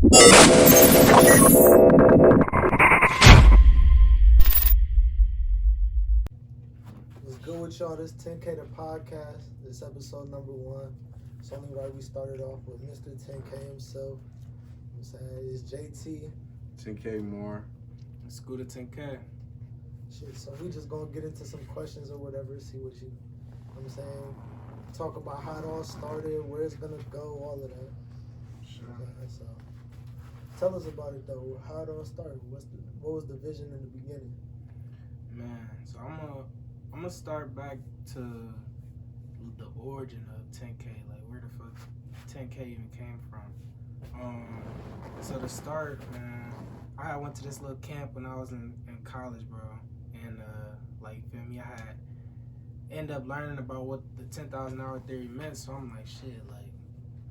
What's good with y'all? This 10K the podcast. This episode number 1. It's only right we started off with Mr. 10K himself. I'm saying it's JT. 10K more. Scoota10k. Shit, so we just gonna get into some questions or whatever, see what you know what I'm saying, talk about how it all started, where it's gonna go, all of that. Sure. So tell us about it though, how it all started. What was the vision in the beginning? Man, so I'm gonna start back to the origin of 10K, like where the fuck 10K even came from. So to start, man, I went to this little camp when I was in college, bro, and like, you feel me, I had ended up learning about what the 10,000 hour theory meant. So I'm like, shit, like,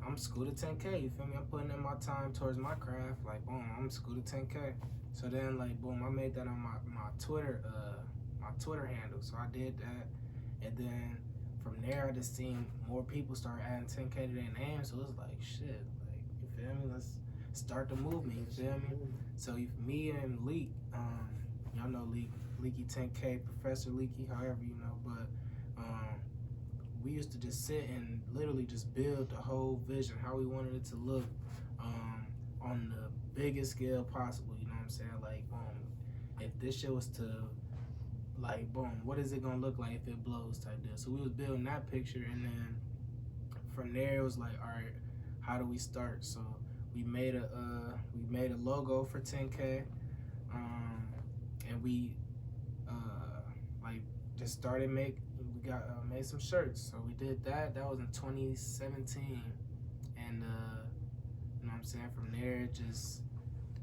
I'm Scoota10k, you feel me? I'm putting in my time towards my craft, like, boom, I'm Scoota10k. So then, like, boom, I made that on my Twitter handle. So I did that, and then from there, I just seen more people start adding 10K to their name. So it was like, shit, like, you feel me? Let's start the movement, you feel me? So me and Leak, y'all know Leaky 10K, Professor Leaky, however you know, but we used to just sit and literally just build the whole vision, how we wanted it to look, on the biggest scale possible, you know what I'm saying? Like, boom, if this shit was to, like, boom, what is it gonna look like if it blows type deal? So we was building that picture, and then from there it was like, all right, how do we start? So we made a logo for 10K, and we like just started made some shirts. So we did that. That was in 2017, and you know what I'm saying, from there it just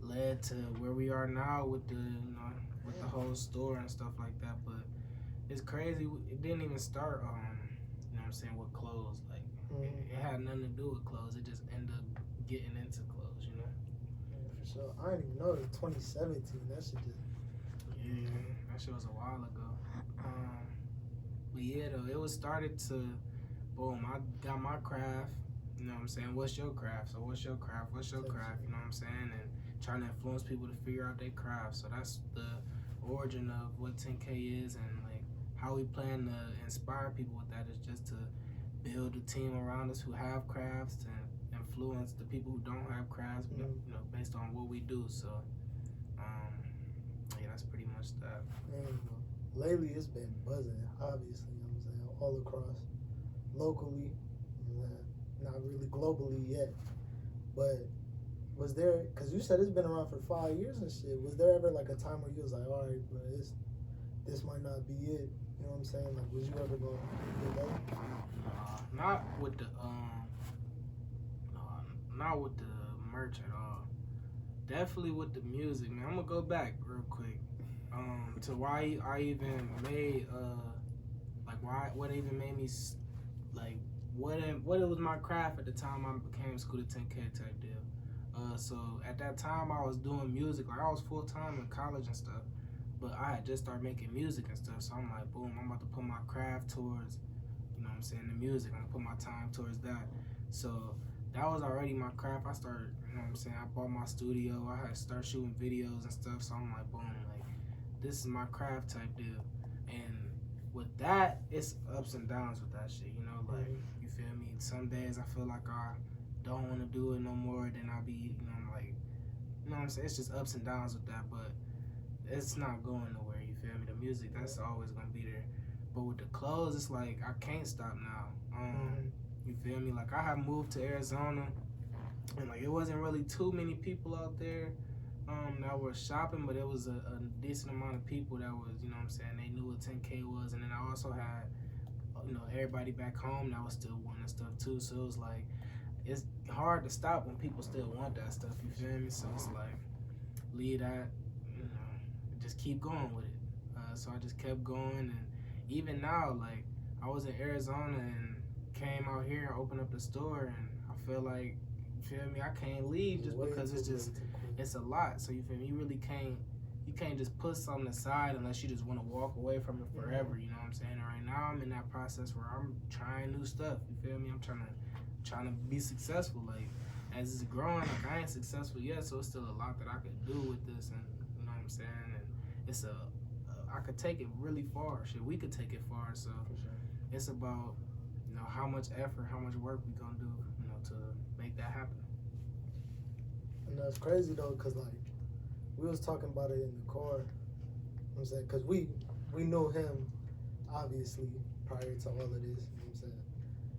led to where we are now with the with the whole store and stuff like that. But it's crazy, it didn't even start you know what I'm saying, with clothes. Like, it had nothing to do with clothes. It just ended up getting into clothes, you know. Yeah, for sure. I didn't even know it was 2017. That shit just, yeah, that shit was a while ago. But yeah, though, it was started to, boom, I got my craft, you know what I'm saying? What's your craft? So what's your craft? What's your craft? You know what I'm saying? And trying to influence people to figure out their craft. So that's the origin of what 10K is, and like how we plan to inspire people with that is just to build a team around us who have crafts and influence the people who don't have crafts, you know, based on what we do. So yeah, that's pretty much that. man, lately it's been buzzing, obviously, you know what I'm saying, all across, locally, not really globally yet, but was there, because you said it's been around for 5 years and shit, was there ever like a time where you was like, all right, bro, this might not be it, you know what I'm saying? Like, was you ever going to get that? Not with the not with the merch at all. Definitely with the music, man. I'm gonna go back real quick to why I even made what even made me like what it was my craft at the time I became Scoota10k type deal. So at that time I was doing music, like I was full time in college and stuff, but I had just started making music and stuff. So I'm like, boom, I'm about to put my craft towards, you know what I'm saying, the music. I'm gonna put my time towards that. So that was already my craft. I started, you know what I'm saying, I bought my studio, I had to start shooting videos and stuff. So I'm like, boom, like, this is my craft type deal. And with that, it's ups and downs with that shit, you know, like, you feel me? Some days I feel like I don't want to do it no more, then I'll be, you know, like, you know what I'm saying? It's just ups and downs with that, but it's not going nowhere, you feel me? The music, that's always gonna be there. But with the clothes, it's like, I can't stop now. You feel me? Like, I have moved to Arizona, and like, it wasn't really too many people out there that were shopping, but it was a decent amount of people that was, you know what I'm saying, they knew what 10K was. And then I also had, you know, everybody back home that was still wanting stuff too. So it was like, it's hard to stop when people still want that stuff, you feel me? So it's like, leave that, you know, just keep going with it. So I just kept going, and even now, like, I was in Arizona and came out here and opened up the store, and I feel like, you feel me, I can't leave just because it's a lot. So you feel me, you really can't just put something aside unless you just want to walk away from it forever, you know what I'm saying? And right now I'm in that process where I'm trying new stuff, you feel me? I'm trying to be successful, like, as it's growing, like I ain't successful yet, so it's still a lot that I could do with this, and you know what I'm saying. And it's I could take it really far. Shit, we could take it far. So For sure. it's about how much effort, how much work we gonna do, to make that happen. And that's crazy though, cause like we was talking about it in the car. You know what I'm saying, cause we knew him obviously prior to all of this. You know what I'm saying,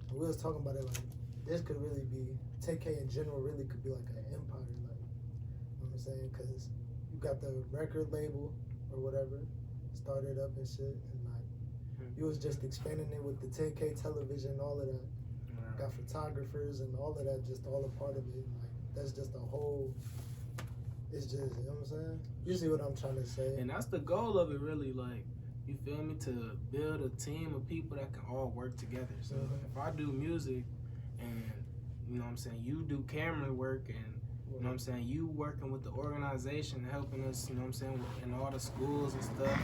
and we was talking about it like this could really be 10K in general. Really could be like an empire. Like, you know what I'm saying, cause you got the record label or whatever, started up and shit, and like you was just expanding it with the 10K television, all of that. Got photographers and all of that, just all a part of it. Like that's just a whole. It's just, you know what I'm saying. You see what I'm trying to say? And that's the goal of it, really. Like, you feel me? To build a team of people that can all work together. So if I do music, and you know what I'm saying, you do camera work, and you know what I'm saying, you working with the organization, helping us, you know what I'm saying, in all the schools and stuff.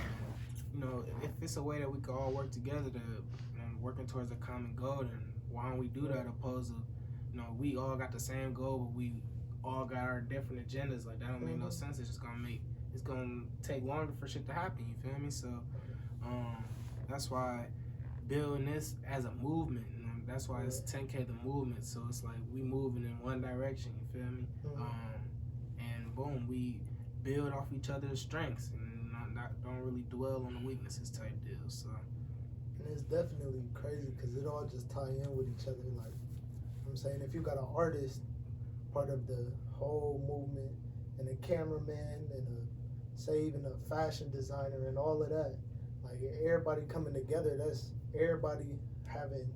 You know, if it's a way that we can all work together to, working towards a common goal, then why don't we do that? Opposed to, we all got the same goal, but we all got our different agendas. Like that don't make no sense. It's gonna take longer for shit to happen. You feel me? So, that's why building this as a movement. That's why it's 10K the movement. So it's like we moving in one direction. You feel me? And boom, we build off each other's strengths and don't really dwell on the weaknesses type deal. So. And it's definitely crazy because it all just tie in with each other. Like, you know what I'm saying, if you got an artist part of the whole movement, and a cameraman, and even a fashion designer, and all of that, like everybody coming together, that's everybody having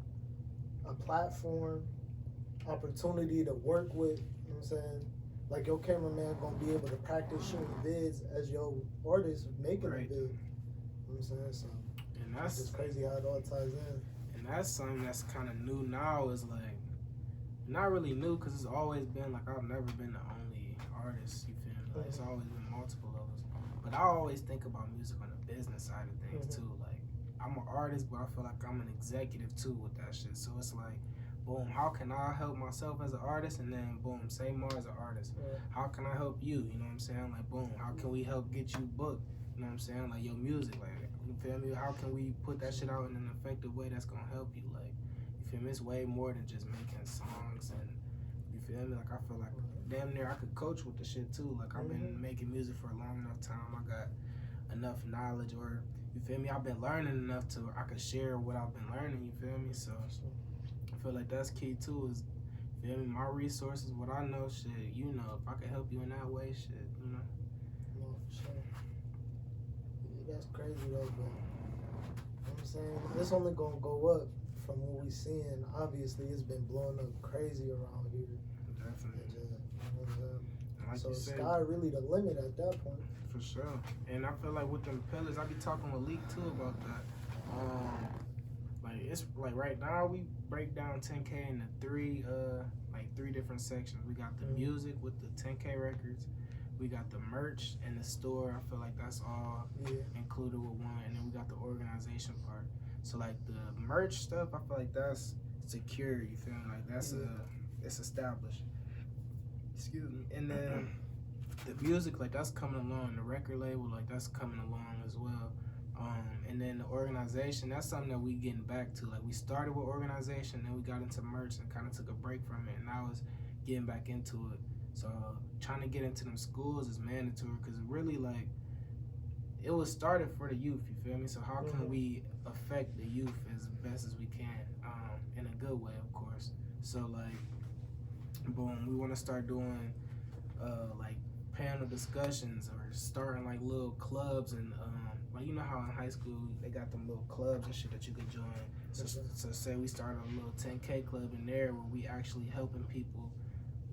a platform, opportunity to work with. You know what I'm saying? Like your cameraman gonna be able to practice shooting vids as your artist making a vid. You know what I'm saying? So. And that's just crazy how it all ties in. And that's something that's kind of new now. Is like not really new because it's always been like I've never been the only artist. You feel me? Like it's always been multiple of us. But I always think about music on the business side of things too. Like I'm an artist, but I feel like I'm an executive too with that shit. So it's like, boom, how can I help myself as an artist? And then boom, say more as an artist. How can I help you? You know what I'm saying? Like boom, how can we help get you booked? You know what I'm saying? Like your music, like. You feel me? How can we put that shit out in an effective way that's gonna help you? Like, you feel me? It's way more than just making songs, and you feel me? Like I feel like damn near I could coach with the shit too. Like I've been making music for a long enough time. I got enough knowledge, or you feel me? I've been learning enough to I could share what I've been learning. You feel me? So I feel like that's key too. Is you feel me? My resources, what I know, shit. You know, if I could help you in that way, shit. You know. No, for sure. That's crazy though, but you know what I'm saying, it's only gonna go up from what we seeing. Obviously, it's been blowing up crazy around here. Definitely. Like so sky really the limit at that point. For sure. And I feel like with them pillars, I be talking with Leak too about that. Like it's like right now we break down 10K into three different sections. We got the music with the 10K records. We got the merch and the store. I feel like that's all included with one. And then we got the organization part. So like the merch stuff, I feel like that's secure. You feel me? Like that's it's established. Excuse me. And then the music, like that's coming along. The record label, like that's coming along as well. And then the organization, that's something that we getting back to. Like we started with organization, then we got into merch and kind of took a break from it. And now it's getting back into it. So trying to get into them schools is mandatory because really like it was started for the youth, you feel me? So how can we affect the youth as best as we can, in a good way, of course. So like, boom, we want to start doing like panel discussions or starting like little clubs and like you know how in high school they got them little clubs and shit that you could join. So say we start a little 10K club in there where we actually helping people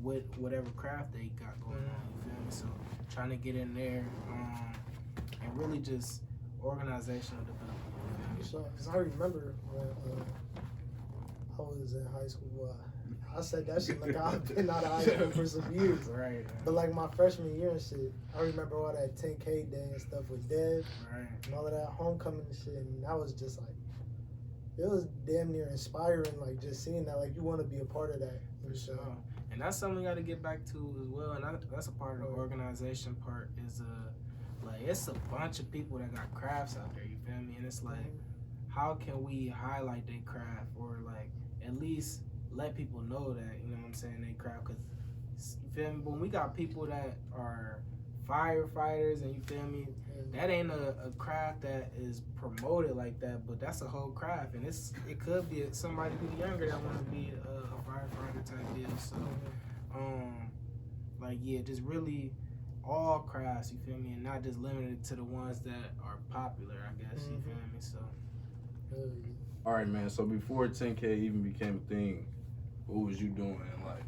with whatever craft they got going on, you feel me? So trying to get in there and really just organizational development. So, cause I remember when I was in high school, I said that shit like I've been out of high school for some years. Right. But like my freshman year and shit, I remember all that 10K day and stuff with Dev and all of that homecoming and shit, and that was just like, it was damn near inspiring, like just seeing that, like you want to be a part of that. For sure. And that's something we got to get back to as well. And that's a part of the organization part is like it's a bunch of people that got crafts out there. You feel me? And it's like, how can we highlight their craft or like at least let people know that, you know what I'm saying, they craft? Because you feel me? When we got people that are firefighters and you feel me, that ain't a craft that is promoted like that, but that's a whole craft, and it could be somebody who's younger that want to be a firefighter type deal. So like yeah, just really all crafts, you feel me, and not just limited to the ones that are popular, I guess. You feel me? So all right, man, so before 10K even became a thing, what was you doing in life?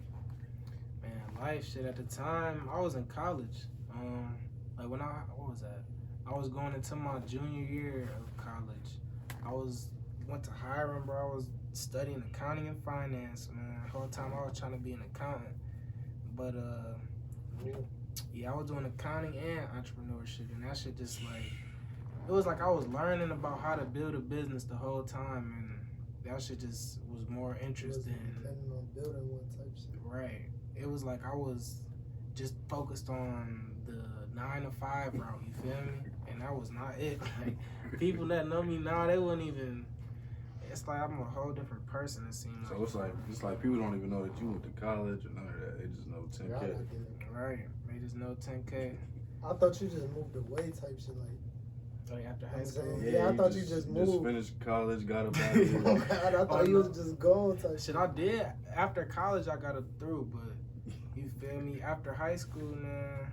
Man, life shit at the time I was in college. Like what was that? I was going into my junior year of college. Went to Hiram, bro. I was studying accounting and finance, man. The whole time I was trying to be an accountant. But yeah, I was doing accounting and entrepreneurship, and that shit just like, it was like I was learning about how to build a business the whole time, and that shit just was more interesting. Depending on building one type shit. Right. It was like I was just focused on the 9 to 5 route, you feel me? And that was not it. Like, people that know me now, they wouldn't even. It's like I'm a whole different person. It seems like. So it's like people don't even know that you went to college or none of that. They just know 10K. Right. They just know 10K. I thought you just moved away type shit like. Like after high school. Yeah, I thought you just moved. Just finished college, got up out of here. Oh God, I thought you was just going type shit. I did after college. I got it through, but you feel me? After high school, man,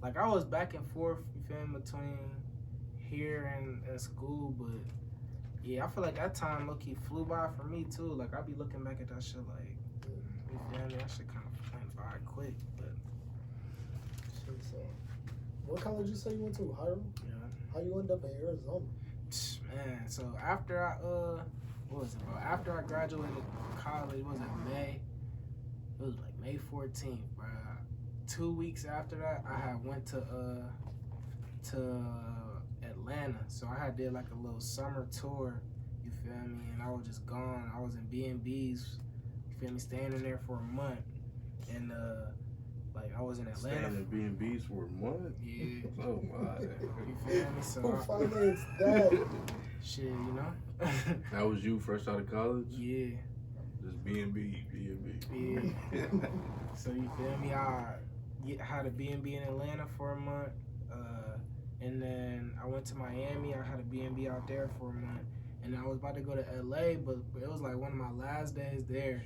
like I was back and forth. You feel me, between here and school, but yeah, I feel like that time low-key flew by for me too. Like I be looking back at that shit like, you feel me? That shit kind of went by quick, but shit. So, what college you say you went to? Hiram? yeah. How you end up in Arizona? Man, so after I what was it, bro? After I graduated college, was it May? It was like May 14th, bro. 2 weeks after that, I had went to Atlanta. So I had did like a little summer tour, you feel me? And I was just gone. I was in B&B's, you feel me, staying in there for a month. And like I was in Atlanta. Staying in B&B's for a month? Yeah. Oh my. You feel me? So Who financed that? shit, you know? That was you fresh out of college? Yeah. Just B&B. Yeah. So you feel me? I had a B&B in Atlanta for a month. And then I went to Miami. I had a B&B out there for a month. And I was about to go to LA, but it was like one of my last days there.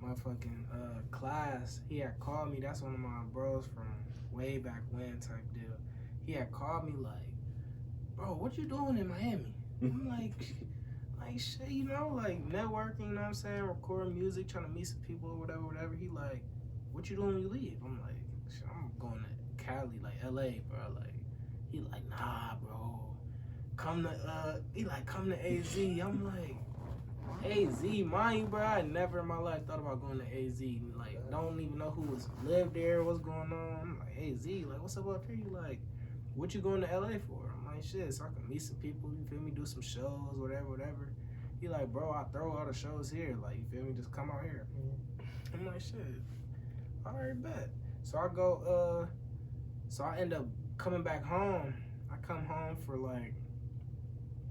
My fucking class, he had called me. That's one of my bros from way back when type deal. He had called me like, bro, what you doing in Miami? I'm like shit, you know, like networking, you know what I'm saying? Recording music, trying to meet some people or whatever. He like, what you doing when you leave? I'm like, shit, I'm going to Cali, like LA, bro. Like, he like, nah, bro. Come to AZ. I'm like, AZ, mind you, bro. I never in my life thought about going to AZ. Like, don't even know who lived there, what's going on. I'm like, AZ, like, what's up here? You like, what you going to LA for? I'm like, shit, so I can meet some people, you feel me, do some shows, whatever. He like, bro, I throw all the shows here. Like, you feel me, just come out here. I'm like, shit, all right, bet. So I go, so I end up coming back home. I come home for like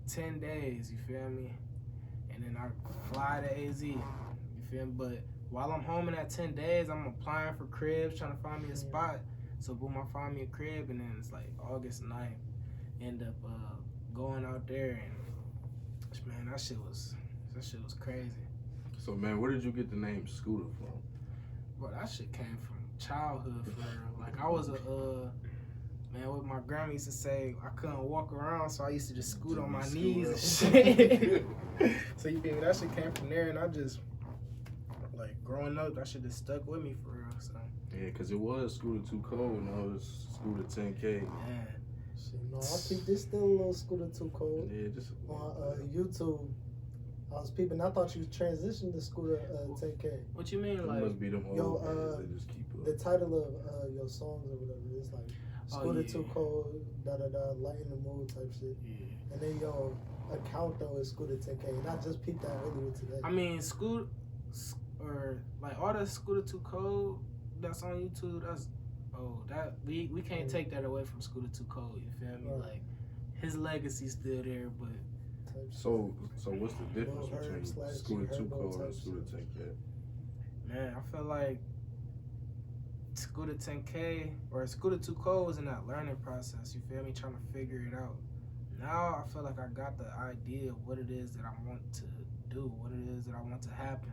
10 days, you feel me? And then I fly to AZ, you feel me? But while I'm home in that 10 days, I'm applying for cribs, trying to find me a spot. So boom, I find me a crib, and then it's like August 9th. End up going out there, and man, that shit was crazy. So man, where did you get the name Scooter from? Bro, that shit came from childhood for real. Like I was man, what my grandma used to say, I couldn't walk around, so I used to just scoot on my knees and shit. So you feel me? That shit came from there, and I just, like, growing up, that shit just stuck with me for real, so. Yeah, because it was Scoota10k, now it's Scoota10k. Yeah. Shit, no, I think there's still a little Scoota10k. Yeah, just on YouTube. I was peeping. I thought you transitioned to Scoota10k. What you mean, it like? must be them old guys, they just keep up. The title of your songs or whatever, it's like Scoota10k, lighten the mood type shit. Yeah. And then your account though is Scoota10k. And I just peeped that earlier today. I mean, or like all the Scoota10k that's on YouTube, that's that we can't take that away from Scoota10k. You feel me? Right. Like his legacy's still there, but So what's the difference Lil Herb between slash Scoota10k Herbo and type shit. Scoota10k? man, I feel like Scoota10k or Scoota10k was in that learning process. You feel me? Trying to figure it out. Now I feel like I got the idea of what it is that I want to do, what it is that I want to happen,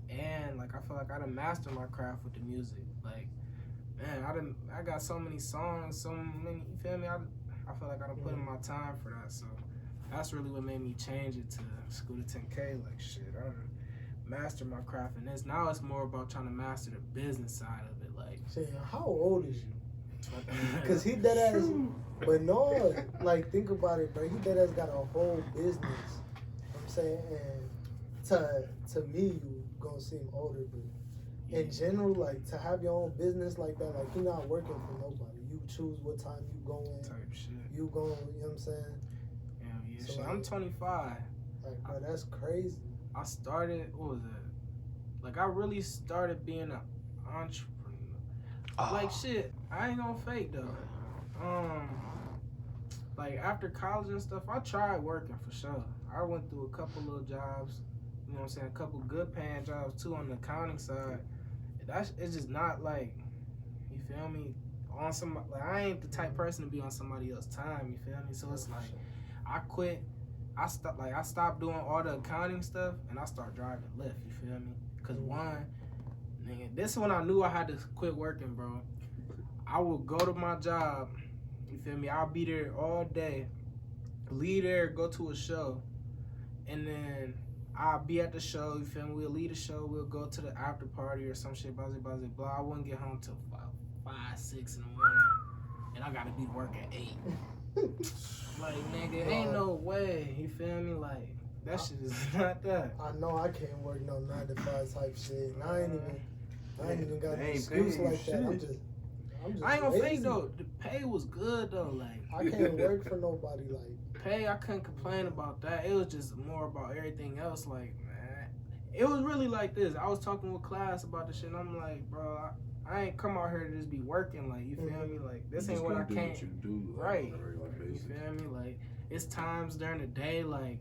and like I feel like I done mastered my craft with the music. Like, man, I got so many songs, so many. You feel me? I feel like I done put in my time for that. So that's really what made me change it to Scoota10k. Like shit, I done mastered my craft in this. Now it's more about trying to master the business side of it. Like, Shit, how old is you? Cause he dead ass, but no, like think about it, bro. He dead ass got a whole business. I'm saying, and to me, you gonna seem older, but in general, like to have your own business like that, like you're not working for nobody. You choose what time you go in. type shit. You go, you know what I'm saying? Yeah, So, shit. like, I'm 25. Like, bro, that's crazy. I started, what was it? Like, I really started being an entrepreneur. Like, shit, I ain't gonna fake, though. Like, after college and stuff, I tried working for sure. I went through a couple little jobs, you know what I'm saying? A couple good paying jobs, too, on the accounting side. It's just not, like, you feel me? On some, like, I ain't the type person to be on somebody else's time, you feel me? So it's like, I quit. I stopped doing all the accounting stuff and I started driving Lyft, you feel me? Cause one, nigga, this is when I knew I had to quit working, bro. I would go to my job, you feel me? I'll be there all day, leave there, go to a show, and then I'll be at the show, you feel me? We'll leave the show, we'll go to the after party or some shit, blah, blah, blah, blah. I wouldn't get home till 5, 6 in the morning, and I gotta be to work at 8. Like, nigga, ain't no way, you feel me? Like, that shit is not that. I know I can't work no 9 to 5 type shit. And I ain't even got an They ain't excuse paying like you that. I'm shit. just I ain't gonna lazy. fake though, the pay was good though, like. I can't work for nobody like. Pay, I couldn't complain about that. It was just more about everything else, like, man. It was really like this. I was talking with class about this shit, and I'm like, bro, I ain't come out here to just be working, like, you feel me? Like, this ain't what I can't. What you do, like, right. on a regular basis. You feel me? Like, it's times during the day, like,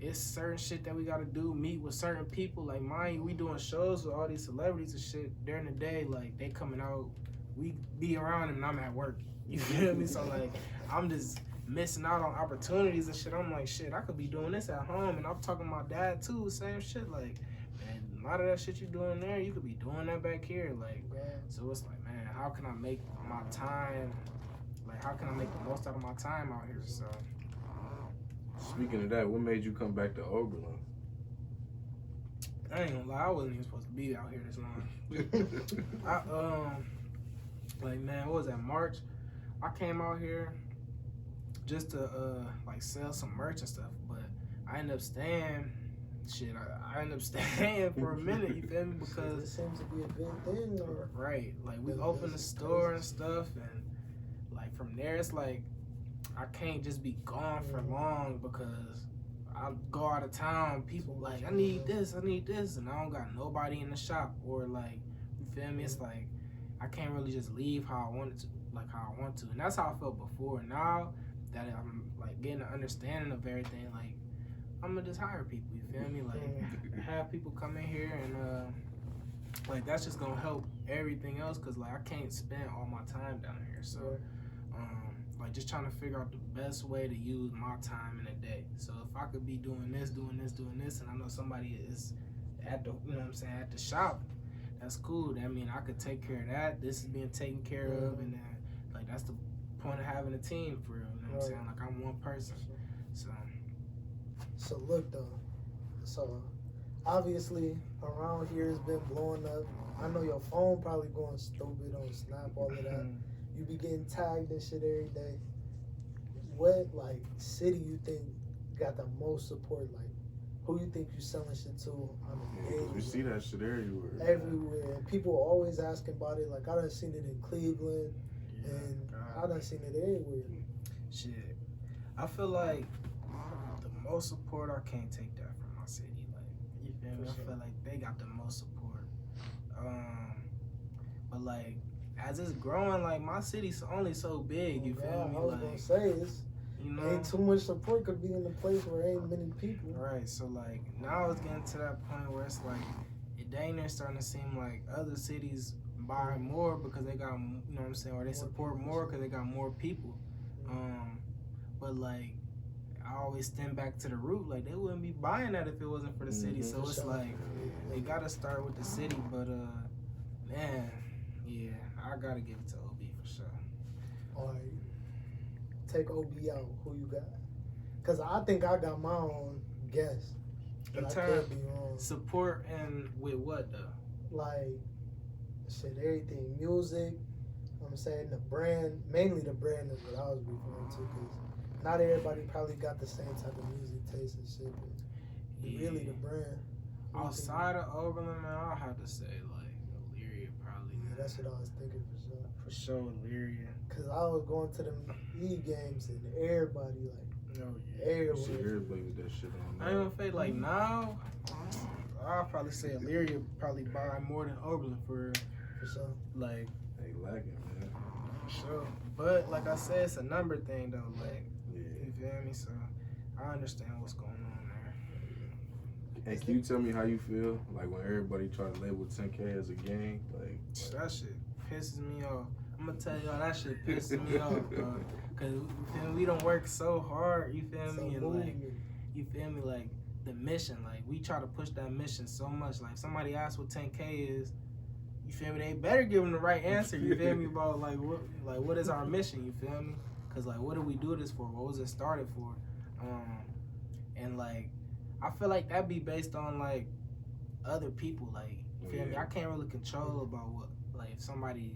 it's certain shit that we gotta do, meet with certain people. Like, mind you, we doing shows with all these celebrities and shit during the day. Like, they coming out, we be around them, and I'm at work. You feel me? So, like, I'm just missing out on opportunities and shit. I'm like, shit, I could be doing this at home. And I'm talking to my dad, too, same shit. Like, man, a lot of that shit you doing there, you could be doing that back here. Like, so it's like, man, how can I make my time, like, how can I make the most out of my time out here? So, Speaking of that, what made you come back to Oberlin? I ain't gonna lie, I wasn't even supposed to be out here this long. Like, man, what was that, March? I came out here just to, like, sell some merch and stuff, but I ended up staying, I ended up staying for a minute, you feel me, It because, seems to be a good thing, or right, like, we opened the store and stuff, and, like, from there, it's like, I can't just be gone for long, because I go out of town, people like, I need this, and I don't got nobody in the shop, or, like, you feel me, it's like, I can't really just leave how I wanted to, like, how I want to, and that's how I felt before. Now that I'm, like, getting an understanding of everything, like, I'm gonna just hire people, you feel me, like, have people come in here, and, like, that's just gonna help everything else, because, like, I can't spend all my time down here, so, like, just trying to figure out the best way to use my time in a day. So if I could be doing this, and I know somebody is at the, you know what I'm saying, at the shop, that's cool. I mean, I could take care of that. This is being taken care of, and then, like, that's the point of having a team for real. You know what I'm saying? Like, I'm one person. So look though, so obviously around here has been blowing up. I know your phone probably going stupid on Snap, all of that. You be getting tagged and shit every day. What, like, city you think got the most support? Like, who you think you selling shit to on a daily? You see that shit everywhere. Everywhere. And people are always asking about it. Like, I done seen it in Cleveland, and I done seen it everywhere. Shit. I feel like the most support, I can't take that from my city. Like, you feel me? I feel like they got the most support. But like as it's growing, like my city's only so big. You feel me? I was gonna say ain't too much support could be in the place where ain't many people. Right. So like now it's getting to that point where it's like it dang near starting to seem like other cities buy more because they got, you know what I'm saying, or they support more because they got more people. But like I always stand back to the root, like they wouldn't be buying that if it wasn't for the city. So it's like they gotta start with the city. But man, yeah, I gotta give it to OB for sure. All right, take OB out. Who you got? Cause I think I got my own guess, but I could be wrong. Support and with what though? Like shit, everything, music. I'm saying the brand, mainly the brand is what I was referring to. Cause not everybody probably got the same type of music taste and shit, but really the brand. Outside of Oberlin, man, I'll have to say like Illyria probably. Yeah, that's what I was thinking for sure. For sure, Illyria. Cause I was going to them E games and everybody like, Everybody with that shit on. I ain't gonna say like now. I'll probably say Illyria probably buy more than Oberlin for sure. Like they lagging, man. For sure. But like I said, it's a number thing though. Like you feel me? So I understand what's going on there. Hey, can you tell me how you feel like when everybody try to label 10K as a gang? Like that shit pisses me off. I'm gonna tell y'all that shit pisses me off, bro. Cause you feel me? We don't work so hard. You feel me? And like you feel me? Like the mission, like we try to push that mission so much. Like if somebody asks what 10K is, you feel me? They better give them the right answer. You feel me? About what is our mission? You feel me? Cause like what do we do this for? What was it started for? And like I feel like that be based on like other people. Like you feel me? I can't really control about what like if somebody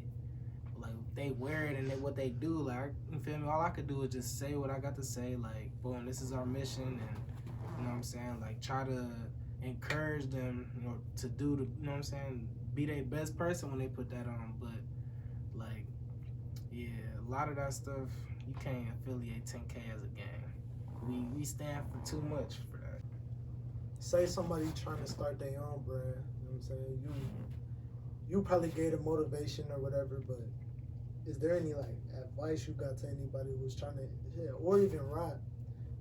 like they wear it and what they do. Like you feel me? All I could do is just say what I got to say. Like boom, this is our mission, and you know what I'm saying? Like try to encourage them, you know, to do the, you know what I'm saying? Be their best person when they put that on. But like, yeah, a lot of that stuff you can't affiliate 10K as a gang. We stand for too much for that. Say somebody trying to start their own brand, you know what I'm saying? You probably gave them motivation or whatever, but is there any like advice you got to anybody who's trying to, or even rap,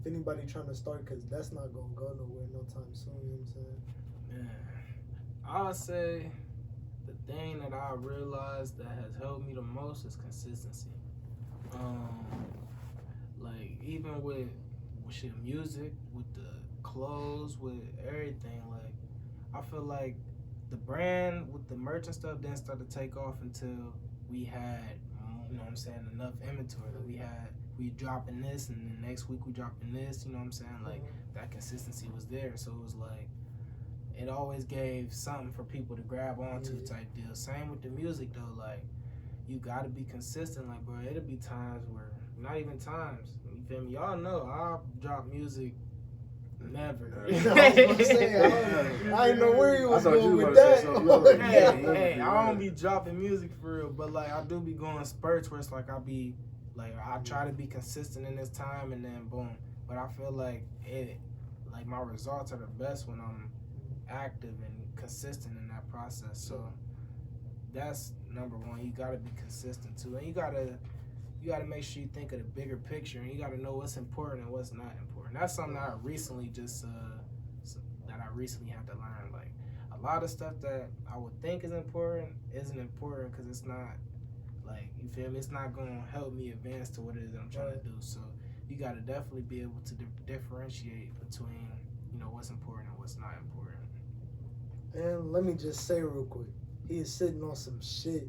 if anybody trying to start, because that's not gonna go nowhere no time soon, you know what I'm saying? Yeah. I would say the thing that I realized that has helped me the most is consistency. Like even with shit, music, with the clothes, with everything, like I feel like the brand with the merch and stuff didn't start to take off until we had, you know what I'm saying, enough inventory. That we dropping this and then next week we dropping this, you know what I'm saying? Like that consistency was there. So it was like it always gave something for people to grab onto type deal. Same with the music though, like you gotta be consistent. Like bro, it'll be times where, not even times, you feel me? Y'all know I'll drop music never. I was gonna say, I didn't know where you was going with that. Hey, I don't be dropping music for real, but like I do be going spurts where it's like I try to be consistent in this time and then boom. But I feel like like my results are the best when I'm active and consistent in that process. So that's number one. You gotta be consistent too, and you gotta make sure you think of the bigger picture, and you gotta know what's important and what's not important. That's something that I recently had to learn. Like a lot of stuff that I would think is important isn't important because it's not. Like you feel me? It's not gonna help me advance to what it is that I'm trying to do. So you gotta definitely be able to differentiate between, you know, what's important and what's not important. And let me just say real quick, he is sitting on some shit,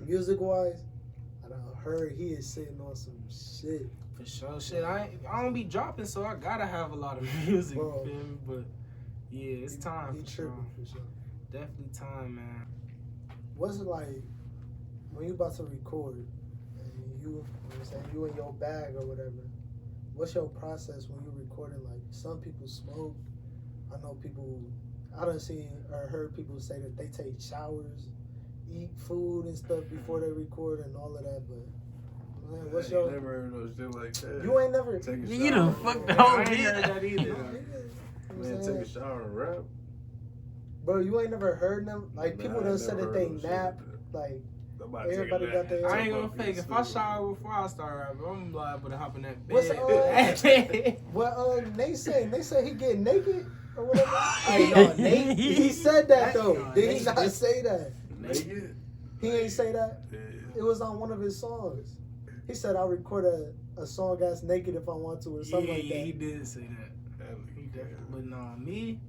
music wise. I done heard he is sitting on some shit. For sure, shit. I don't be dropping, so I gotta have a lot of music. Bro, you feel me? But yeah, it's time. He for tripping sure. for sure. Definitely time, man. What's it like when you about to record and you know what I'm saying, you in your bag or whatever? What's your process when you're recording? Like some people smoke. I know people. I done seen or heard people say that they take showers, eat food and stuff before they record and all of that. But man, what's your? Never heard no shit like that. You ain't never. Take a You shower. done fucked the whole I ain't beat. heard that either. You know what I'm Man, saying? take a shower and rap. Bro, you ain't never heard them? Like, Nah, people I done ain't said never that they heard no shit nap. like Like, Somebody take a everybody nap. got their- I ain't Jump gonna up in fake. the If I studio. shower before I start rapping, I'm liable to hop in that What's bed. what Nate say? They say he get naked or whatever. Hey, no, Nate. He said that though. No, Did he Nate not did- say that? Naked? He ain't say that. Yeah. It was on one of his songs. He said I'll record a song that's naked if I want to or something like that. He did say that. He definitely. But no, me,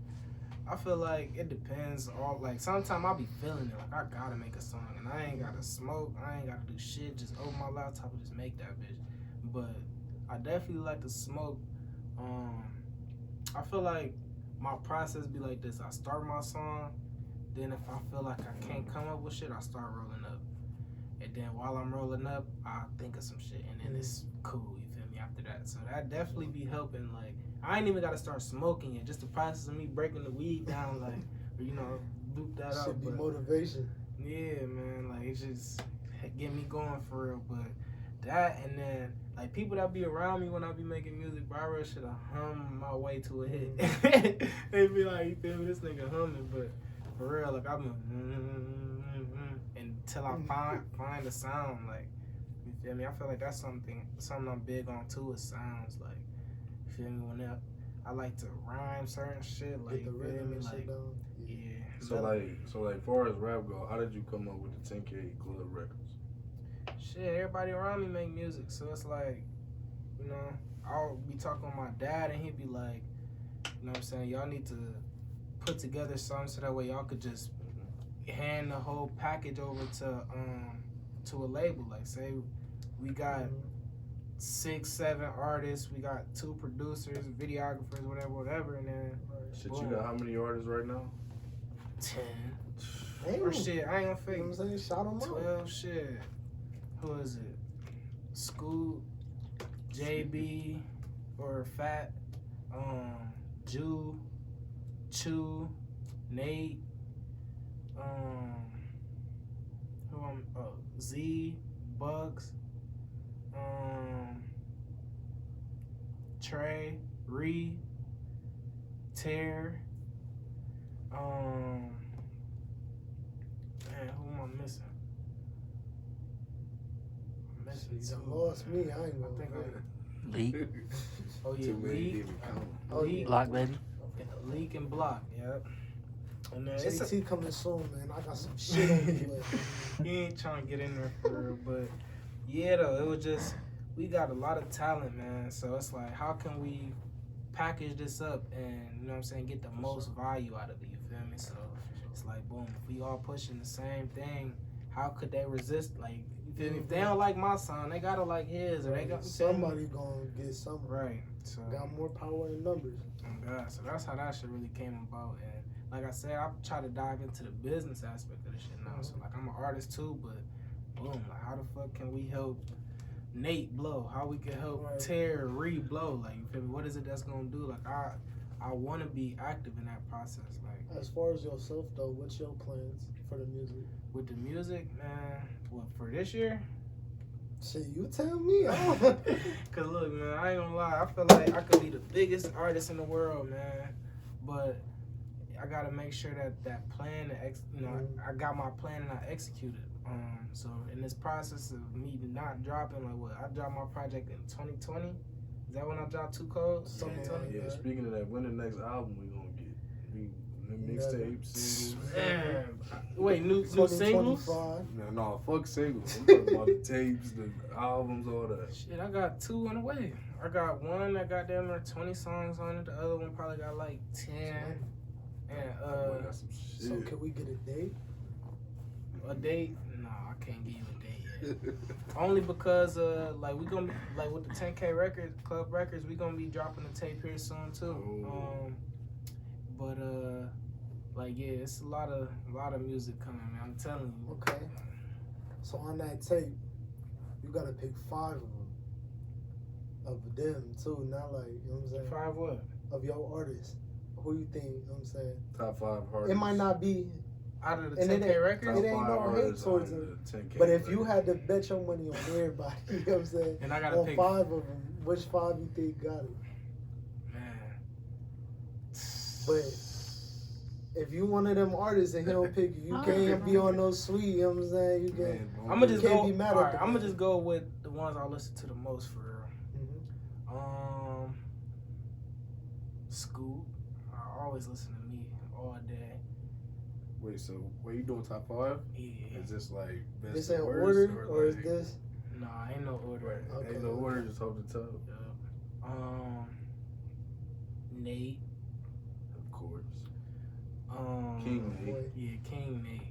I feel like it depends. All like sometimes I be feeling it. Like I gotta make a song and I ain't gotta smoke. I ain't gotta do shit. Just open my laptop and just make that bitch. But I definitely like to smoke. I feel like my process be like this. I start my song. Then if I feel like I can't come up with shit, I start rolling up. And then while I'm rolling up, I think of some shit, and then it's cool. You feel me? After that, so that definitely be helping. Like I ain't even gotta start smoking yet. Just the process of me breaking the weed down, like loop that up. Should be But motivation. yeah, man, like it just get me going for real. But that and then like people that be around me when I be making music, bro, I really should hum my way to a hit. They be like, you feel me? This nigga humming, but for real, like I'm until I find a sound, like you feel me. I feel like that's something I'm big on too. Is sounds, like you feel me. When I like to rhyme certain shit, like Get the you feel rhythm me, and like shit down. yeah. So like, far as rap go, how did you come up with the 10K Club Records? Shit, everybody around me make music, so it's like, I'll be talking with my dad and he'd be like, you know what I'm saying, y'all need to put together something so that way y'all could just hand the whole package over to a label. Like say we got 6-7 artists, we got 2 producers, videographers, whatever, and then Shit, boom. you got how many artists right now? 10 Damn. or shit. I ain't gonna You know fake. what I'm saying? Shout them out. 12 shit. Who is it? Scoot, JB, or Fat, Jew, Chew, Nate, Z, Bugs, Trey, Ree, Tear, man, who am I missing? You done lost me. I ain't gonna think think. Leak, Oh yeah, Too many Leak, didn't count. Oh, yeah. Block Baby. Leak and Block, yep. And then it's JT coming soon, man. I got some shit on the way. he ain't trying to get in there for real, but yeah, though it was just we got a lot of talent, man. So it's like, how can we package this up and you know what I'm saying, get the most value out of it? You feel me? So it's like, boom, if we all pushing the same thing, how could they resist? Like, you feel me? If they don't like my song, they gotta like his, or they got somebody gonna get something. right. So Got more power in numbers. oh God, so that's how that shit really came about. And like I said, I try to dive into the business aspect of the shit now. So like I'm an artist too, but boom, like how the fuck can we help Nate blow? How we can help Terry re-blow? Like, you feel me? What is it that's gonna do? Like I want to be active in that process. Like As far as yourself though, what's your plans for the music? with the music, man. What for this year? Shit, you tell me. Cause look, man, I ain't gonna lie. I feel like I could be the biggest artist in the world, man. But I gotta make sure that plan, I got my plan and I execute it. So in this process of me not dropping, like what I dropped my project in 2020. Is that when I dropped 2 Codes? 2020. Yeah. Speaking of that, when the next album we gonna get? Mixtape, singles. Man, wait, new singles? No, fuck singles. I'm talking about the tapes, the albums, all that. Shit, I got 2 on the way. I got one that got damn near 20 songs on it. The other one probably got like 10. And Boy, that's some shit. So can we get a date? a date? No, I can't give you a date yet. Only because like we gonna be, like with the 10K records, Club Records, we gonna be dropping the tape here soon too. Oh. But like yeah, it's a lot of music coming, man. I'm telling you. Okay. So on that tape, you gotta pick 5 of them. Of them too, not like, you know what I'm saying? 5 what? Of your artists. Who you think, you know what I'm saying? Top 5 artists. It might not be, Out of the and 10K records? it ain't no hate towards them. But if you had to bet your money on everybody, you know what I'm saying? And I gotta on pick 5 of them, which 5 you think got it? Man. But if you one of them artists and he don't pick you, you can't be on no sweet. You know what I'm saying? You Man, can't. I'm gonna just can't go. be mad at Alright, the I'm gonna man. just go with the ones I listen to the most for real. Scoot. I always listen to me all day. Wait, so what you doing top 5? Yeah. Is this like best This and ain't worst, order or is like- this? Nah, ain't no order. Okay. Ain't no order, just hold the top. Nate. Of course. King King Nate. Boy. Yeah, King Nate.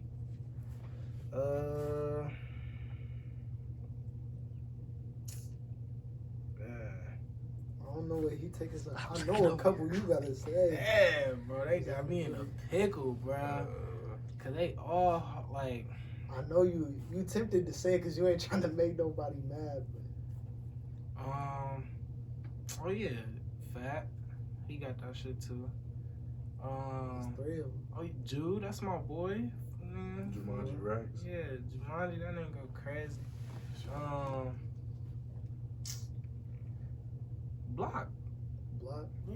I don't know where he taking some. I know a couple you gotta say. Yeah, bro, they got me in a pickle, bro. Cause they all like. I know you tempted to say it because you ain't trying to make nobody mad. But Oh yeah, Fat. He got that shit too. there's 3 of them. Oh, Jude, that's my boy. Jumanji Rex. Yeah, Jumanji, that nigga go crazy. Block. Block. Yeah.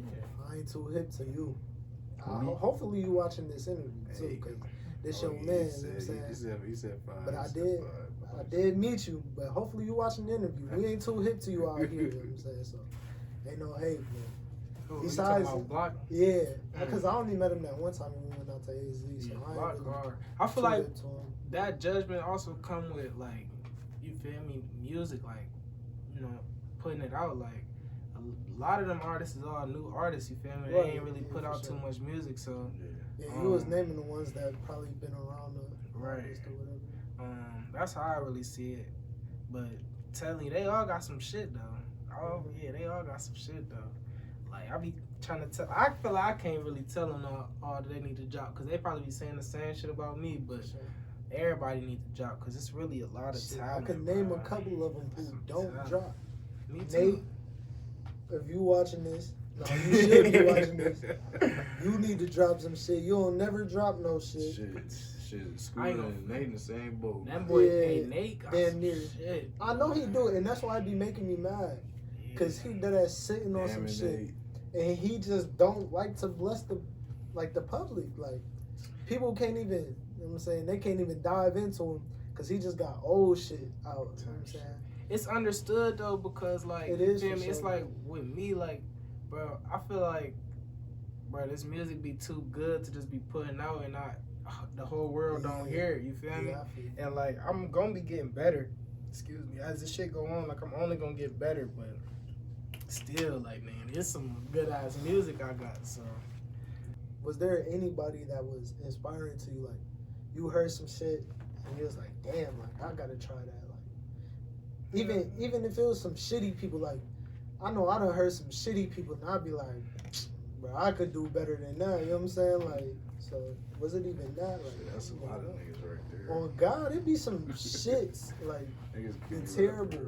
I ain't too hip to you. Me? Hopefully you watching this interview too, because this your man. You know what I'm saying? He said 5. But I he said did. 5. I did meet you, but hopefully you watching the interview. We ain't too hip to you out here. You know what I'm saying? So ain't no hate, man. Who, Besides- you talking about Block? Yeah, because I only met him that one time when we went out to AZ. So Yeah, I Block ain't really hard. I feel too like hip to him. that judgment also come with like, you feel me, music, like, you know, putting it out. Like a lot of them artists is all new artists, you feel me? Right, They ain't really yeah, put for out sure. too much music, so Yeah, you was naming the ones that probably been around the Right. artist or whatever. that's how I really see it. But telling you, they all got some shit though. Oh yeah, they all got some shit though. Like I be trying to tell, I feel like I can't really tell them all that they need to drop because they probably be saying the same shit about me, but Sure. everybody need to drop because it's really a lot of Shit, talent. I could name bro. a couple of them who Some don't talent. drop. Me Nate, too. if you watching this, no, you should be watching this. You need to drop some shit. You don't never drop no shit. Shit. I ain't Scooter gonna- and Nate in the same boat. That boy, Yeah, hey, Nate got damn some near. shit. I know he do it, and that's why it be making me mad. Cause he did that sitting on Damn some it, shit, Nate. and he just don't like to bless the public. Like people can't even, you know what I'm saying? They can't even dive into him because he just got old shit out. You know what I'm saying? It's understood though because like It is you feel for me? It's sure. like with me, like, bro, I feel like, bro, this music be too good to just be putting out and not the whole world don't Yeah. hear it. You feel me? Yeah, I feel you. And like I'm gonna be getting better. Excuse me, as this shit go on, like I'm only gonna get better, but still, like man, it's some good ass music I got. So Was there anybody that was inspiring to you? Like you heard some shit and you was like, damn, like I gotta try that. Like even if it was some shitty people, like I know I done heard some shitty people and I'd be like, bro, I could do better than that. You know what I'm saying? Like, so was it even that? Like, Shit, that's a lot of niggas right there. on God, it be some shits like Niggas be give you terrible. rap,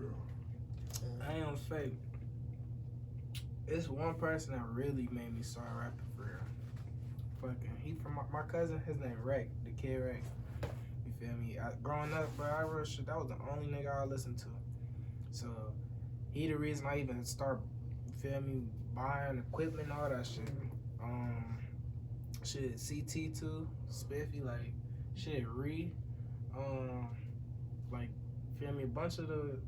bro. I ain't on fake. It's one person that really made me start rapping for real. Fucking, he from my cousin. His name Rec, the kid Rec. You feel me? Growing up, bro, I wrote shit. That was the only nigga I listened to. So he the reason I even start, you feel me, buying equipment, all that shit. Shit, CT too, Spiffy, like shit, like feel me, a bunch of the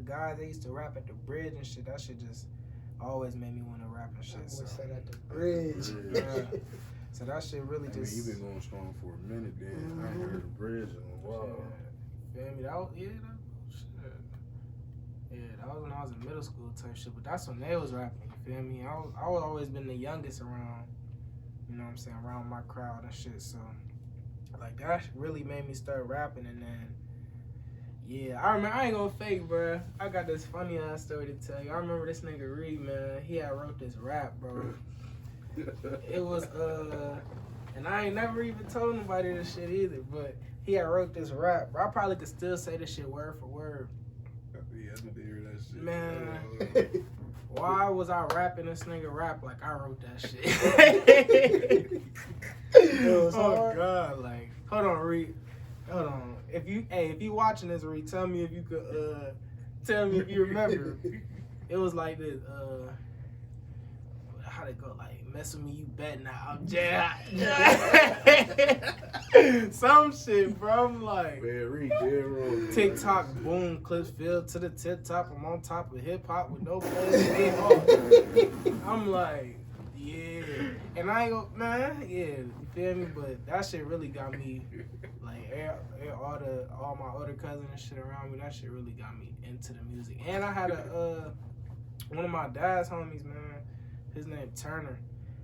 guys that used to rap at the bridge and shit. That shit just always made me want to rap and I shit. always So, said at the bridge. Yeah. So that shit really I mean, just. you been going strong for a minute then. I ain't heard the bridge in a while. Yeah. Feel me? That was, shit. Yeah, that was when I was in middle school type shit. But that's when they was rapping. You feel me? I was always been the youngest around. You know what I'm saying? Around my crowd and shit. So like that really made me start rapping. And then yeah, I remember. I ain't gonna fake, bro. I got this funny ass story to tell you. I remember this nigga Reed, man. He had wrote this rap, bro. It was and I ain't never even told nobody this shit either, but he had wrote this rap. Bro, I probably could still say this shit word for word. Yeah, I need to hear that shit. Man. Why was I rapping this nigga rap like I wrote that shit? It's Oh hard. God, like hold on, Reed. Hold on. If you watching this, Reed, tell me if you could tell me if you remember. It was like this, how they go, like, mess with me, you bet now. I'm jail. Some shit, bro. I'm like, TikTok, boom, clips filled to the tip top. I'm on top of hip hop with no place. I'm like, yeah. And I ain't gonna, man, yeah, you feel me? But that shit really got me, like, all my older cousins and shit around me, that shit really got me into the music. And I had one of my dad's homies, man, his name Turner.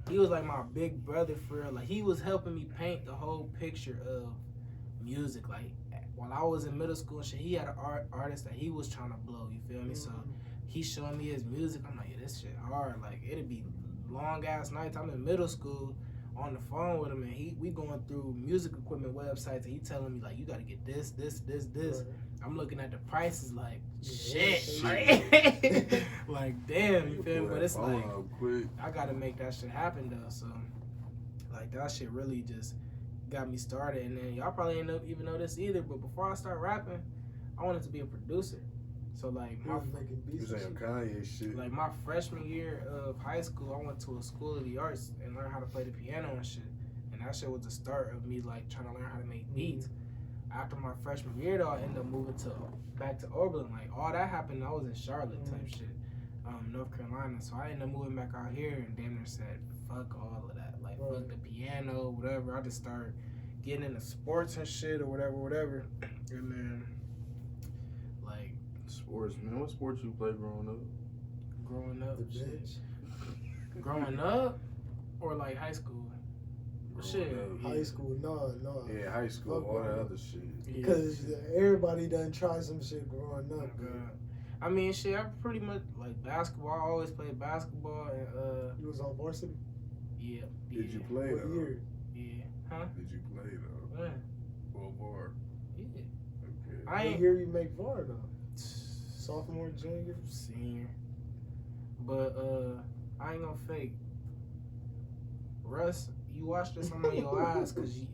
He was like my big brother for real. Like, he was helping me paint the whole picture of music. Like, while I was in middle school and shit, he had an artist that he was trying to blow, you feel me? So he showing me his music. I'm like, yeah, this shit hard. Like, it'd be long ass nights. I'm in middle school on the phone with him, and we going through music equipment websites, and he telling me, like, you gotta get this. Right. I'm looking at the prices like, shit. Like, damn, you feel me? But it's like, I gotta make that shit happen though. So, like, that shit really just got me started. And then y'all probably ain't even know this either, but before I start rapping, I wanted to be a producer. So, like, like, my freshman year of high school, I went to a school of the arts and learned how to play the piano and shit. And that shit was the start of me, like, trying to learn how to make beats. After my freshman year, though, I ended up moving back to Oberlin. Like, all that happened, I was in Charlotte type shit, North Carolina. So I ended up moving back out here and damn near said, fuck all of that. Like, fuck the piano, whatever. I just started getting into sports and shit or whatever. And then, like, sports, man. What sports you play growing up? Growing up, or like high school? High school, no. Yeah, high school, all that other shit. Because everybody done try some shit growing up. I mean, shit, I pretty much, like, basketball. I always played basketball. And you was on varsity? Yeah. Did you play What year? Yeah. Huh? Did you play though? When? Well, VAR. Yeah. Okay. What year you make VAR though? Sophomore, junior, senior. But I ain't gonna fake. Russ, you watch this on your eyes because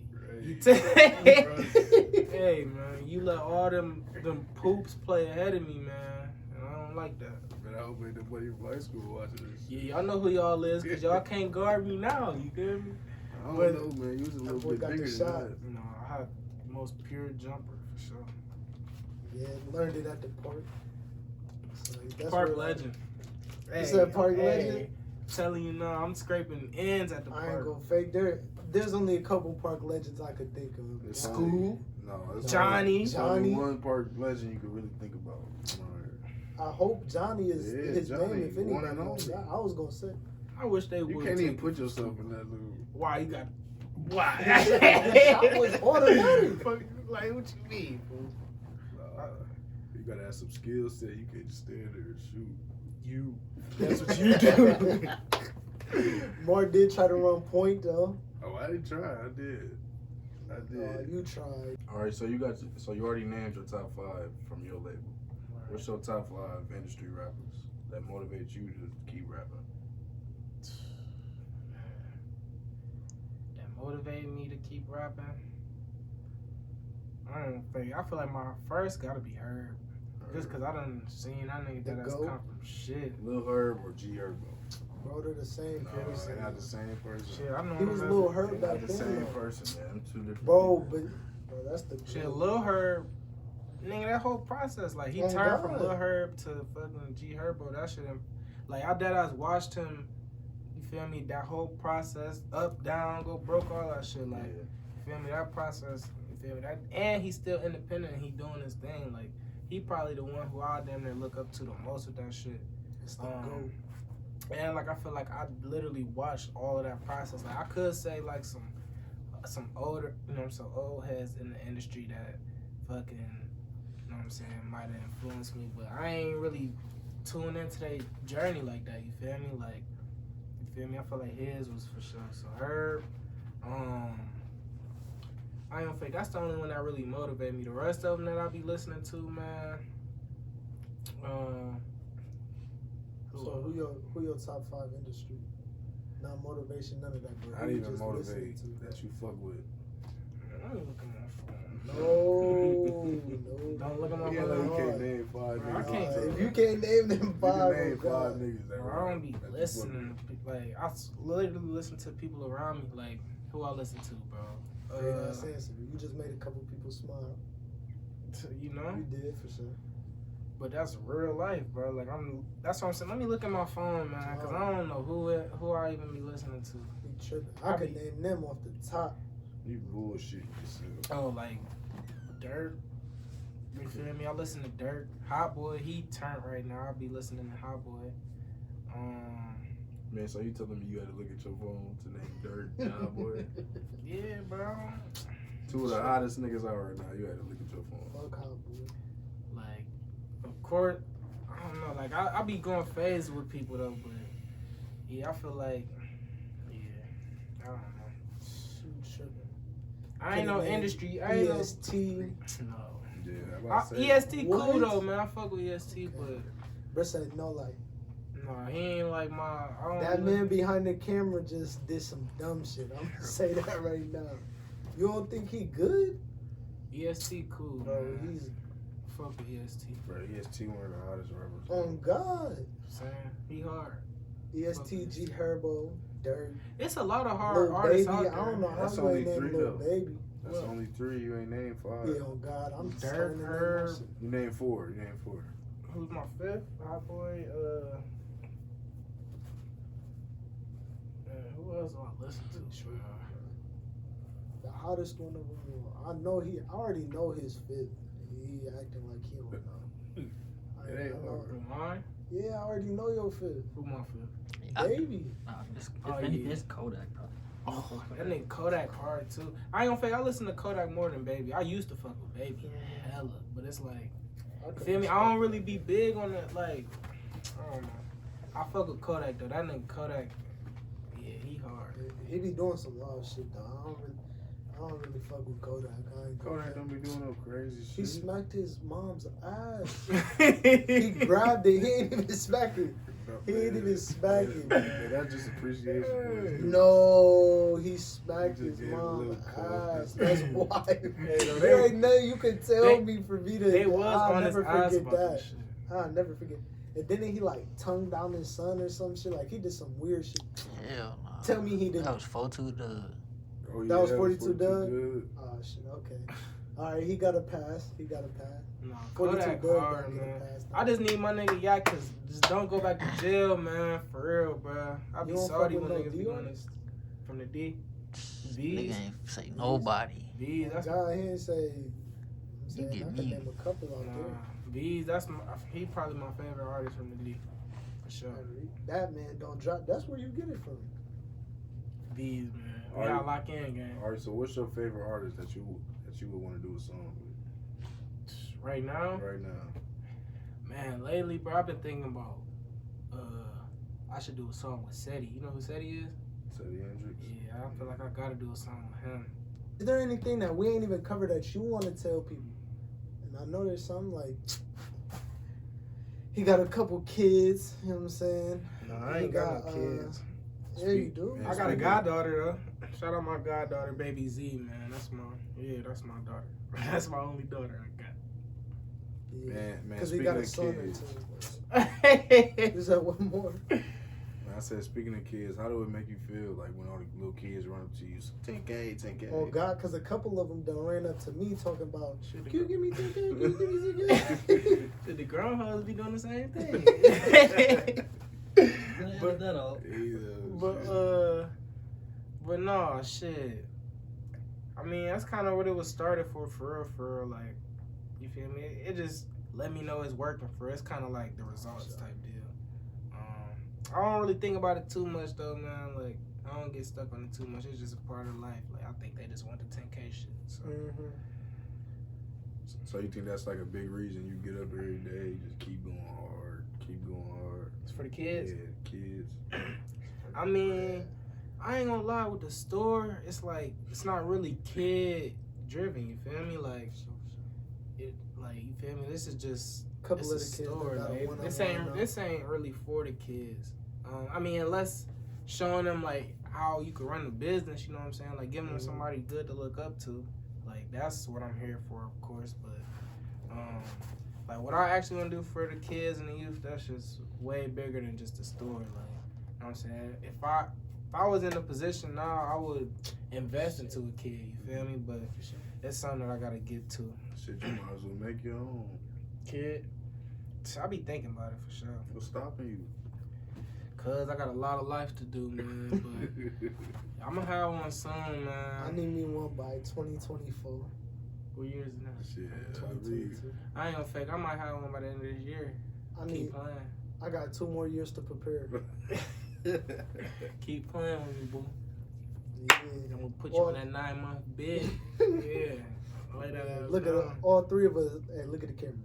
hey man, you let all them poops play ahead of me, man, and I don't like that. But I hope ain't nobody from high school watching this. Yeah, y'all know who y'all is because y'all can't guard me now. You feel me? I don't know, man. You was a little bit bigger than that. No, I had the most pure jumper for sure. Yeah, learned it at the park. So that's Park legend. You said park legend? Telling you now, I'm scraping ends at the park. I ain't gonna fake. There's only a couple park legends I could think of. It's School. Johnny. Only one park legend you could really think about. I hope Johnny is his Johnny, name. If anybody, I was gonna say. I wish they would. You can't even put yourself in that little. Why you got? Why? That was automatic. Like, what you mean? You gotta have some skill set. You can't just stand there and shoot. That's what you do. Mark did try to run point though. Oh, I didn't try. I did. You tried. All right, so you already named your top 5 from your label. Right. What's your top 5 industry rappers that motivate you to keep rapping? That motivate me to keep rapping? I don't think. I feel like my first gotta be Herb. Just cause I done seen that nigga that's come from shit. Lil Herb or G Herbo? Bro, they're the same person. They're not the same person. Shit, I know he was Lil Herb back then. The same person, man. Two different. Bro, that's the shit. Lil Herb, nigga, that whole process, like he turned from Lil Herb to fucking G Herbo. That shit, like I deadass watched him. You feel me? That whole process, up, down, go broke, all that shit. Like, you feel me? That process. You feel me? That, and he's still independent. And he doing his thing. Like, he probably the one who I damn near look up to the most with that shit. And like I feel like I literally watched all of that process. Like I could say like some older, some old heads in the industry that fucking, you know what I'm saying, might have influenced me, but I ain't really tuned into their journey like that. You feel me? Like, you feel me? I feel like his was for sure. So Herb, I ain't gonna fake. That's the only one that really motivated me. The rest of them that I be listening to, man. So who your top 5 industry? Not motivation, none of that. Bro. Not even motivate that you fuck with. I ain't look at my phone. No. Don't look at my phone. You can't name 5 I I can't. If you can't name them You five, can name oh, God. five niggas that Bro, I don't be that you listening. Like I literally listen to people around me. Like who I listen to, bro. Great ass answer. You just made a couple people smile. You know. You did for sure. But that's real life, bro. Like that's what I'm saying. Let me look at my phone, man, because I don't know who I even be listening to. You tripping. I could name them off the top. You bullshit yourself. Oh, like Dirt. You feel me? I listen to Dirt. Hot Boy, he turned right now. I be listening to Hot Boy. Man, so you telling me you had to look at your phone to name Dirt and Hot Boy? Yeah, bro. Two of the hottest niggas out right now. You had to look at your phone. Fuck Hot Boy. Like, of course, I don't know. Like, I be going phase with people though, but yeah, I feel like, yeah, I don't know. Shoot, tripping. I ain't no industry. I ain't EST. No. Yeah, EST cool though, man. I fuck with EST, but Bro said no, like nah, he ain't like my. I don't that really, man behind the camera just did some dumb shit. I'm gonna say that right now. You don't think he good? EST cool, Bro, man. he's Fuck with EST. Bro, EST one of the hottest rappers. on God. Saying he hard. ESTG Herbo, Dirt, It's a lot of hard Lil artists Baby. out I there. don't know how That's you only ain't named three, Lil though. Baby. That's only three. You ain't named five. Yeah, on God, I'm Dirt, starting to name my Herb. shit. You named four. You named four. Who's my fifth? Hot Boy. Who else do I listen to? Bro? The hottest one of them. I already know his fifth. He acting like he don't know. It ain't I know. Who mine? Yeah, I already know your fifth. Who my fifth? Baby. It's Kodak, bro. Oh, that nigga Kodak hard too. I ain't gonna fake. I listen to Kodak more than Baby. I used to fuck with Baby hella, but it's like, feel me? I don't really be big on that. Like, I don't know. I fuck with Kodak though. That nigga Kodak, yeah, he hard. He be doing some wild shit though. I don't really fuck with Kodak. Kodak don't be doing no crazy shit. He smacked his mom's ass. He grabbed it. He ain't even smack it. He ain't even smack it. Man, that's just appreciation. No, he smacked He just his gave a mom's little ass. That's why. no, There ain't nothing you can tell me for me to. They was I'll on his never ass forget about that. that shit. I'll never forget. And then he like tongued down his son or some shit. Like he did some weird shit. Hell no. Tell me he didn't. That was 4-2 Doug. Oh, yeah, That was 42 Doug? Doug. Oh shit. Okay. All right. He got a pass. No, 42 Kodak Doug hard, gotta get a man. pass. I just need my nigga Yak, cause just don't go back to jail, man. For real, bro. I be You don't salty fuck when with no niggas be D doing artists? this. From the D. Nigga V's. ain't say nobody. V's, that's God, he ain't say. You get I could me. name a couple out nah. there. V's, he probably my favorite artist from the D. For sure. That man don't drop. That's where you get it from. V's, man. We Alright. gotta lock in, gang. All right, so what's your favorite artist that you would want to do a song with Right now, right now? man, lately, bro, I've been thinking about, I should do a song with Seti. You know who Seti is? Teddy Hendrix. Yeah, I feel like I gotta do a song with him. Is there anything that we ain't even covered that you want to tell people? And I know there's some like he got a couple kids. You know what I'm saying? No, I ain't got no kids. Yeah, you do. Man, I got a goddaughter though. Shout out my goddaughter, baby Z, man. That's my daughter. That's my only daughter I got. Man, Because he speaking got a of son or kids, two. Is that one more? man, I said, speaking of kids, how do it make you feel like when all the little kids run up to you, 10K, 10K? Oh God, because a couple of them done ran up to me talking about, Shit, can you give me 10K? Can you give me 10K? Should the grown hoes be doing the same thing? But that all. But no, shit. I mean, that's kind of what it was started for real. Like, you feel me? It just let me know it's working for real. It's kind of like the results type deal. I don't really think about it too much though, man. Like, I don't get stuck on it too much. It's just a part of life. Like, I think they just want the 10K shit. So. So you think that's like a big reason you get up every day, you just keep going hard. It's for the kids. Yeah, kids. I mean, I ain't gonna lie, with the store, it's like, it's not really kid driven, you feel me? Like, you feel me? This is just Couple it's of a the kids store. that got a Like, one-on-one this ain't really for the kids. I mean, unless showing them like how you can run the business, you know what I'm saying? Like giving them somebody good to look up to. Like that's what I'm here for, of course. But Like, what I actually want to do for the kids and the youth, that's just way bigger than just the store. Like, you know what I'm saying? If I was in a position now, I would invest into a kid, you feel me? But it's something that I got to get to. Shit, you might as well make your own. Kid, I be thinking about it for sure. What's stopping you? Cause I got a lot of life to do, man. But I'm gonna have one soon, I man. need me one by 2024. What year is it now? Shit, I 2022. I ain't gonna fake. I might have one by the end of this year. Keep playing. I got 2 more years to prepare. Keep playing with me, boo. Yeah. I'm gonna put you in that 9-month bed. Yeah. Lay that ass Look at down. all 3 of us. Hey, look at the camera.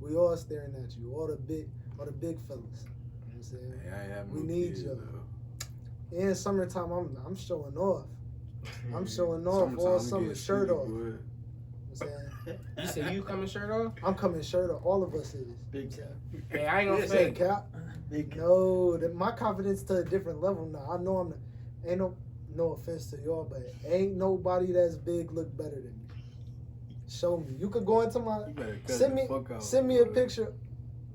We all staring at you. All the big fellas. You know what I'm saying? Hey, I ain't have We no need kids, you. though. In summertime, I'm showing off. I'm showing off Summertime, all I'm summer, getting shirt shitty, off. boy. You know what I'm saying? You said you coming shirt off? I'm coming shirt off. All of us is. Big cap. Hey, I ain't gonna Say fake. cap. Big cap. No, my confidence to a different level now. I know ain't no offense to y'all, but ain't nobody that's big look better than me. Show me. You could go into my You better cut send the me fuck out, send me a boy. picture.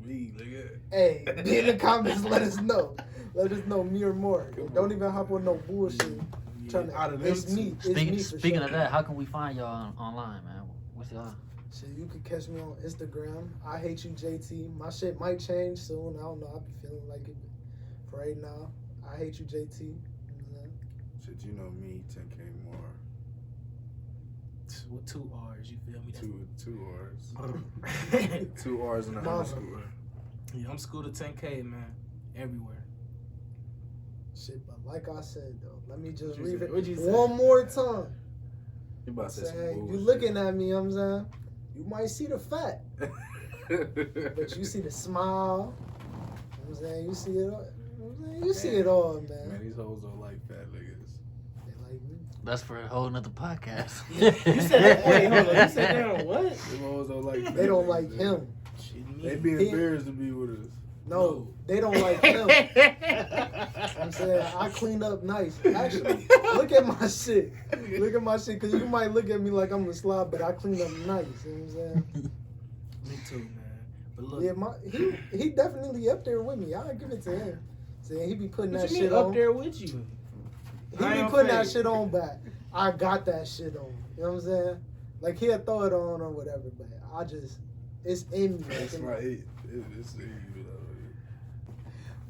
Me, nigga. Hey, be in the comments. Let us know. Let us know me or more. Come Don't on. even hop on no bullshit. Trying Out of to, them it's two. me. It's me for Speaking sure. of that, how can we find y'all online, man? What's y'all? Shit, you can catch me on Instagram. I hate you, JT. My shit might change soon. I don't know. I be feeling like it. But for right now, I hate you, JT. You know? Shit, you know me, 10K more. With 2 R's, you feel me? Two R's. That's- 2 R's and an Mama. underscore. Yeah, I'm Scoota10k, man. Everywhere. Shit, but like I said though, let me just What'd you read say? it What'd you say? one more time. You about to say some Saying, bullshit. you looking at me, you know what I'm saying? You might see the fat, but you see the smile. You know what I'm saying? You see it all. You know what I'm saying? You see it all, man. Man, these hoes don't like fat niggas. They like me. That's for a whole nother podcast. You said that? Wait, hold on. You said that on what? Them hoes don't like fat They don't niggas, like man. him. Shit, me. They be embarrassed to be with us. No, they don't like him. You know what I'm saying? I clean up nice. Actually, look at my shit. Look at my shit, because you might look at me like I'm a slob, but I clean up nice. You know what I'm saying? Me too, man. But look, Yeah, he definitely up there with me. I'll give it to him. Saying he be putting what that you shit mean up on. there with you? He I be ain't putting that fake. shit on back. I got that shit on. You know what I'm saying? Like he'll throw it on or whatever, but it's in me. That's my it. It's in you, though.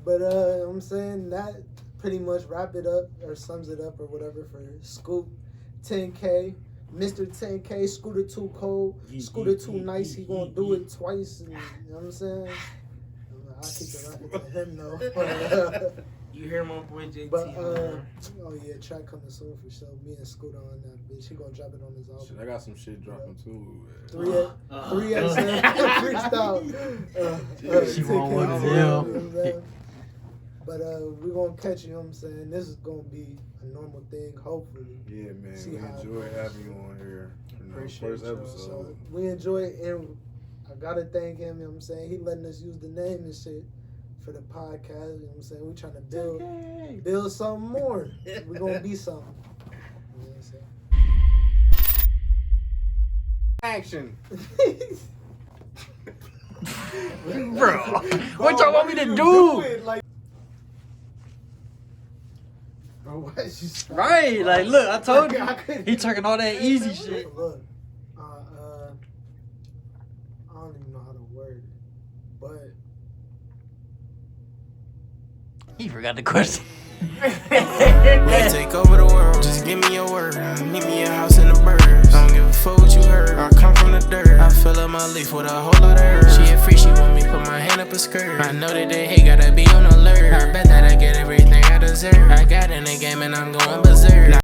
But I'm saying that pretty much wrap it up or sums it up or whatever for Scoop10k, Mr. 10k, Scooter2 Scooter2 nice. He gonna do it twice. And, you know what I'm saying? I'll keep the rapping to him though. You hear my boy JT, But man. oh yeah, track coming soon for sure. Me and Scooter on that bitch. He gonna drop it on his album. Shit, I got some shit dropping too, man. 3XM freestyle. She won't 10K, want you to know tell. what I'm saying? But we're gonna catch you, know what I'm saying? This is gonna be a normal thing, hopefully. Yeah, man. See We how it enjoy goes. having you on here. You know, Appreciate first y'all. episode. So we enjoy it, and I gotta thank him, you know what I'm saying? He letting us use the name and shit for the podcast, you know what I'm saying? We trying to build something more. We're gonna be something. You know what I'm Action. saying? Bro, what y'all want me to do? Bro, why is you stop? Right, like, look, I told you. I couldn't- He talking all that easy shit. Look, I don't even know how to word it, but He forgot the question. We'll take over the world, just give me your word. Meet me a house in the birds. I don't give a fuck what you heard. I come from the dirt. I fill up my leaf with a whole lot of herb. She a free, she want me put my hand up a skirt. I know that they hate, gotta be on alert. I bet that I get everything I deserve. I got in the game and I'm going berserk.